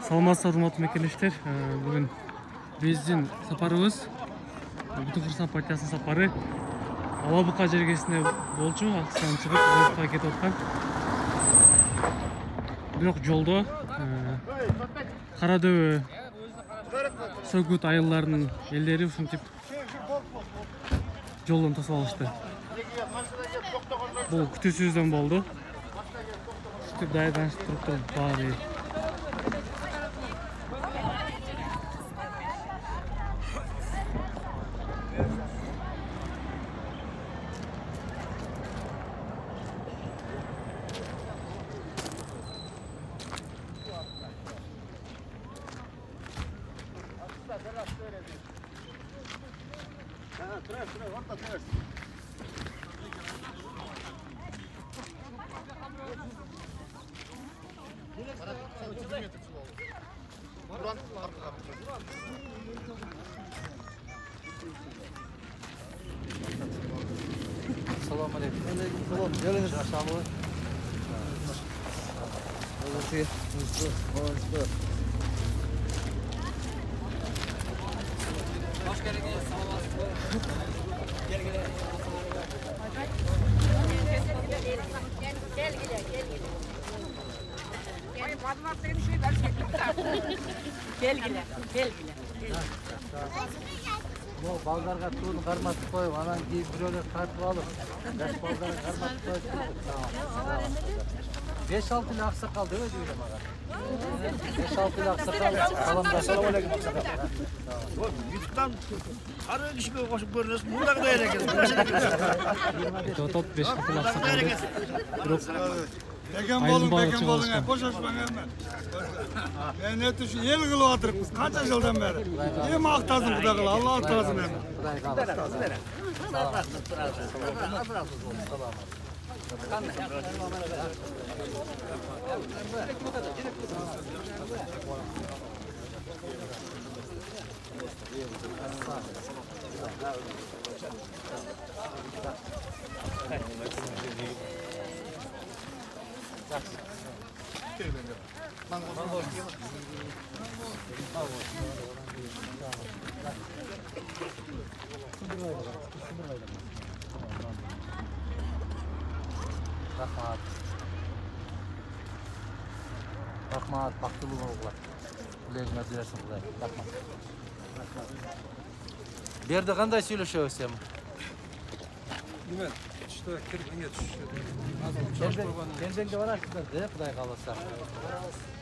Саламатсыздар, урматтуу мекендештер. Бүгүн биздин сапарыбыз Бүтүн Кыргызстан партиясынын сапары Алабука жергесинде болчу. Акчадан чыгып Алабукага кетип аткан. Бирок жолдо Кара дөбө, Сөгүт айылдарынын элдери ушинтип жолдон тосуп алышты. Бул күтүүсүздөн болду. Ушинтип даярданышып туруптур баары. Assalamu alaikum. Selam. Geliniz. Aşağıya. Hoş geldiniz. Gel. Bu baldarga tuğunu karmatıp koyup, anan giyip biröyle tartıp alıp, yaş baldarga karmatıp koyup. Tamam. 5-6 ile aksakal değil mi diyorum ağa? 5-6 ile aksakal. Assalamu alaikum aksakal. YouTube'dan arı kişiye koşup görünüyoruz. Buradan da yere gelsin. Tot 5 yıl aksakal. Beken bolun, koşuşman hemen. Ben ne düşün, el kılıp atırıpız, kaç yıldan beri. İyi mi aktasın bu da kılı, Allah aktasın hemen. Rahmat, baktı bu oğlan. Kulağına dilersin kulağına. Rahmat. Bir yerde kanday söyleşiyor sen? Bilmem, işte kirpinge düşüyor. Kendin de var aslında değil, Kuday kalırsa.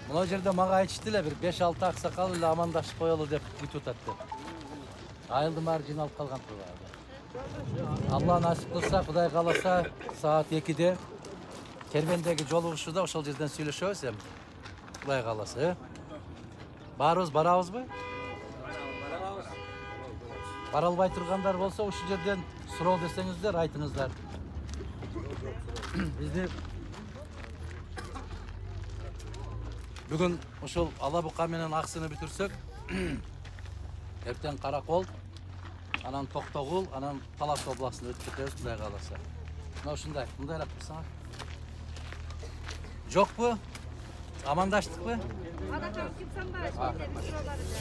Buna yerde mağa içtiler bir 5-6 aksakal ile amandaş koyalı deyip bütün attı. Ayıldım marjinal kalgan turlardı. Allah nasip kılsa, Kuday kalırsa saat 2'de Kervendeki joluguşu da oşal yerden söyleşiyoruz hem. Kuday kalırsa. Barabız mı? Baralbay turgandar bolsa oşu yerden surov desеңizdер, айтыңыздар. Bizde bugün oşol Alabuka menen aksını bitirsek, erten Karakol, anan Toktogul, anan Talas oblastını ötüp ketebиз, Kuday kalırsa. Mına ушундай, мындайлап кылсаңар. Жок bu? Amandaştık mı? Anaçam kimsen var, şimdi bir sıraları da.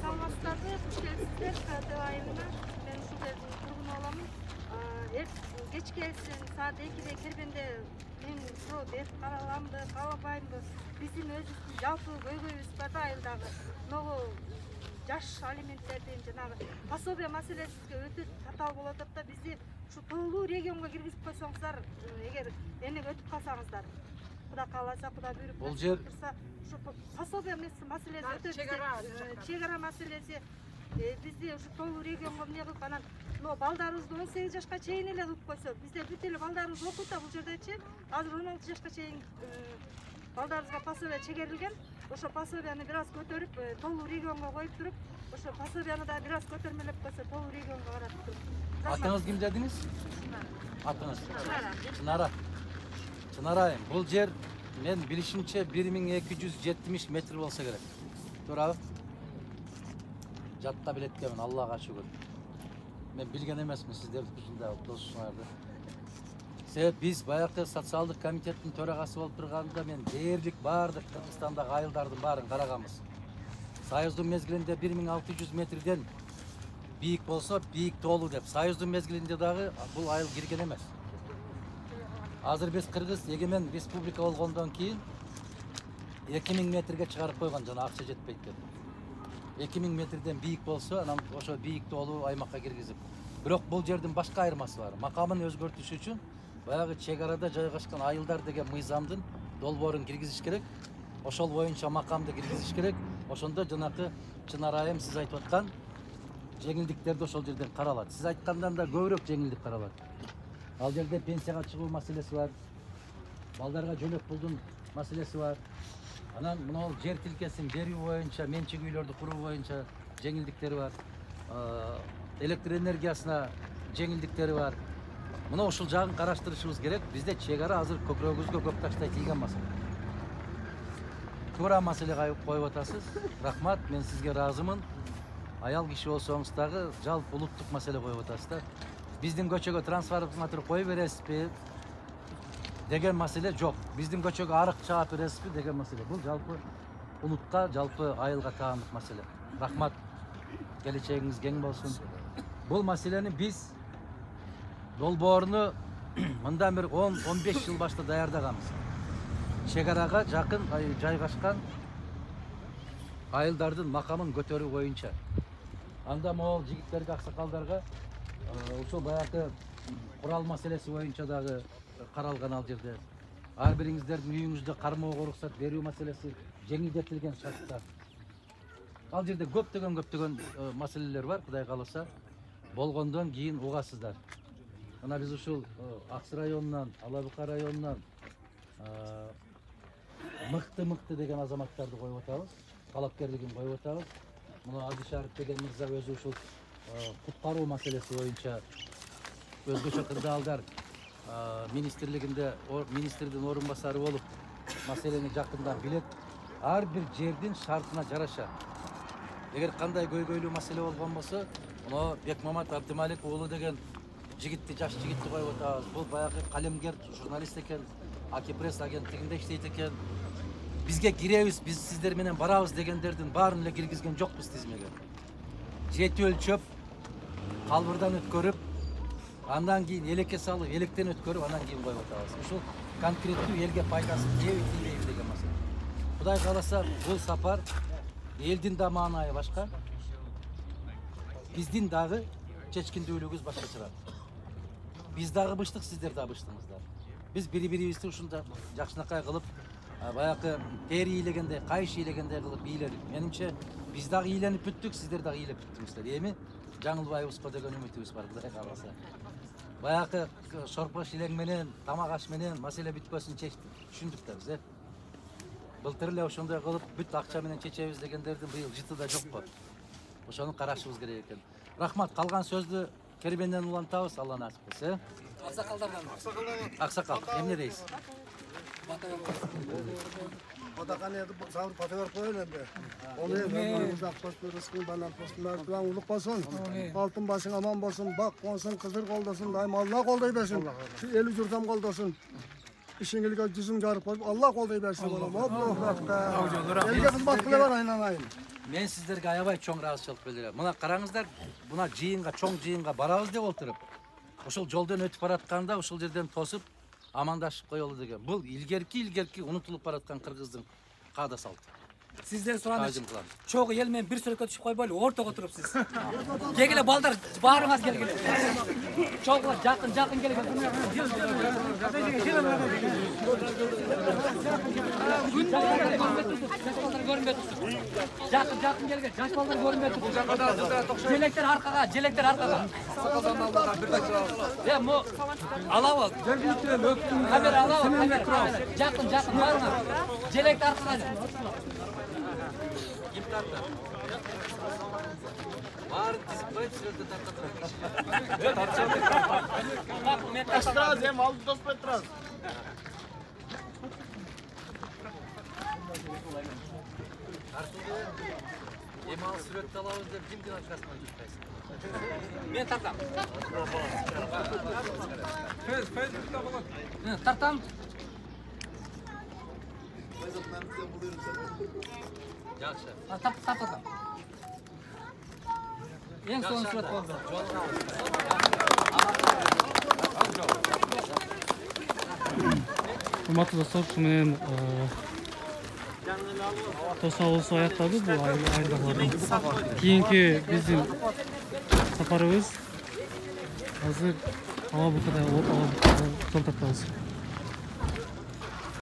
Salmaslarda hoş geldiniz, KTV ayında. Ben şu derdim kurgun olamın. Geç gelsin, saat 2'de Kerbende men şu bet karalamdı, kalabayımdı. Bizim özümüz жалпы көйгөйүбүз бар айылдагы. Ногу жаш алименттердин жанагы пособие маселесине өтө татаал болуп атат да бизди ушу тоолуу регионго киргизип койсоңуздар, эгер эми өтүп калсаңыздар. Куда каласа, куда буйруп турса, ушу пособие маселеси өтө чегара маселеси бизди ушу тоолуу регионго эмне кылып анан балдарыбызды 18 жашка чейин эле кылып койсо, бизде бүт эле балдарыбыз окуйт да бул жердечи. Азыр 16 жашка чейин балдарыбызга пособие чегерилген. Ошо пособияны бир аз көтөрүп, тоолуу регионго коюп туруп, ошо пособияны да бир аз көтөрмөлөп койсо, тоолуу регионго каратып туруп. Атыңыз ким дедиңиз? Атыңыз? Чынара. Чынарайым, бул жер мен билишимче 1270 метр болса керек. Туурабы? Жатта билеткенмин, Аллага шүгүр. Мен билген эмесмин сиздерди ушундай досуңарды. Себеп биз баягы социалдык комитеттин төрагасы болуп турганда мен дээрлик баардык Кыргызстандагы айылдардын баарын караганбыз. Союздун мезгилинде 1600 метрден бийик болсо бийик тоолу деп. Союздун мезгилинде дагы бул айыл кирген эмес. Азыр биз Кыргыз эгемен республика болгондон кийин 2000 метрге чыгарып койгон, жана акча жетпейт деп. 2000 метрден бийик болсо, анан ошо бийик тоолу аймакка киргизип. Бирок бул жердин башка айырмасы бар. Макамын өзгөртүш үчүн баягы чек арада жайгашкан айылдар деген мыйзамдын долбоорун киргизиш керек. Ошол боюнча макамды киргизиш керек. Ошондо жанакы Чынар айым сиз айтып аткан жеңилдиктерди ошол жерден каралат. Сиз айткандан да көбүрөөк жеңилдик каралат. Ал жерде пенсияга чыгуу маселеси бар. Балдарга жөлөк пулдун маселеси бар. Анан мына жер тилкесин берүү боюнча, менчик үйлөрдү куруу боюнча жеңилдиктери бар. Электр энергиясына жеңилдиктери бар. Мына ушул жагын караштырышыбыз керек. Бизде чек ара азыр көкүрөгүбүзгө көк таштай тийген маселе. Туура маселе коюп атасыз. Рахмат, мен сизге ыраазымын. Аял киши болсоңуз дагы жалпы улуттук маселе коюп атасыз да. Биздин көчөгө трансформатор кое бересизби деген маселе жок. Биздин көчөгө арык чаап бересизби деген маселе. Бул жалпы улутка, жалпы айылга таандык маселе. Рахмат. Келечегиңиз кең болсун. Бул маселени биз долбооруну мындан бир 10-15 жыл башта даярдаганбыз. Чек арага жакын жайгашкан айылдардын макамын көтөрүү боюнча. Анда могул жигиттерге, аксакалдарга ошол баягы курал маселеси боюнча дагы каралган ал жерде. Ар бириңиздердин үйүңүздө кармоого уруксат берүү маселеси жеңилдетилген шартта. Ал жерде көптөгөн маселелер бар, Кудай кааласа. Болгондон кийин угасыздар. Ана биз ушул Аксы районунан, Ала Бука районунан мыкты деген азаматтарды коюп атабыз. Талапкерлигин коюп атабыз. Мына Адишаров деген мырза өзү ушул куткаруу маселеси боюнча өзгөчө кырдаалдар министрлигинде министрдин орун басары болуп маселени жакындан билет. Ар бир жердин шартына жараша. Эгер кандай көйгөйлүү маселе болгон болсо, мына Бекмамат Абдымалик уулу деген жигитти, жаш жигитти коюп атабыз. Бул баягы калемгер, журналист экен, Акипресс агенттигинде иштейт экен. Бизге киребиз, биз сиздер менен барабыз дегендердин баарын эле киргизген жокпуз тизмеге. Жети өлчөп, калбырдан өткөрүп, андан кийин элекке салып, электен өткөрүп, андан кийин коюп атабыз. Ушул конкреттүү элге пайдасы тийеби, тийбейби деген маселе. Кудай кааласа, бул сапар элдин да маанайы башка, биздин дагы чечкиндүүлүгүбүз башка чыгат. Биз дагы быштык, сиздер да быштыңыздар. Биз бири-бирибизди ушундай жакшынакай кылып, баягы тери ийлегендей, кайшы ийлегендей кылып ийледик. Менимче биз дагы ийленип бүттүк, сиздер дагы ийлеп бүттүңүздөр. Эми жаңылбайбызбы деген үмүтүбүз бар, Кудай кааласа. Баягы шорпош илең менен, тамак аш менен маселе бүтпөсүн чечтик, түшүндүк да биз. Былтыр эле ошондой кылып бүт акча менен чечебиз дегендердин быйыл жыты да жокпу. Ошону карашыбыз керек экен. Рахмат, калган сөздү Кербенден улантабыз, Алла насип этсе. Аксакалдардан. Аксакал, эмне дейсиз? Odakanı sağır patlar koyuyor be. Onu ben uzak postları rızkını bana postlar duan uluk olsun. Altın başın aman olsun, bak olsun, kızır koldasın, daim Allah kolday versin. Şu eli yurtam koldasın. İşingilik yüzüm carıp Allah kolday versin oğlum. Allah. Elge hizmet kılı var aynen aynen. Мен сиздерге аябай чоң ыраазычылык билдирем. Мына караңыздар, мына жыйынга, чоң жыйынга барабыз деп отуруп, ошол жолдон өтүп баратканда ушул жерден тосуп амандашып коелу деген. Бул илгерки унутулуп бараткан кыргыздын каада салты. Сизден сураныч. Чогуу эл менен бир сүрөткө түшүп койбойлу, ортого отурупсуз. Кегиле балдар, баарыңыз келгиле. Чогуу жакын келгиле. Жакын келген, жаш балдар көрүнбөй турду. Желектер аркага. Мо алабы. Камера алабы, камера. Жакын баарыңар. Желектер аркага. Баарын тизип коюп, сүрөттө тартып Эстраз, эми алды тосуп этраз. Демал сүрөттү алабыз деп кимдин аркасынан жүрпөйсүң? Men tartam. Tartam. Жакшы. Tartam. Eng so'nggi surat qoldi. Урматтуу достор, ушу менен тосабыбыз аякталды. Бул айылдагылардын кийинки биздин сапарыбыз азыр Алабукада жол тартабыз.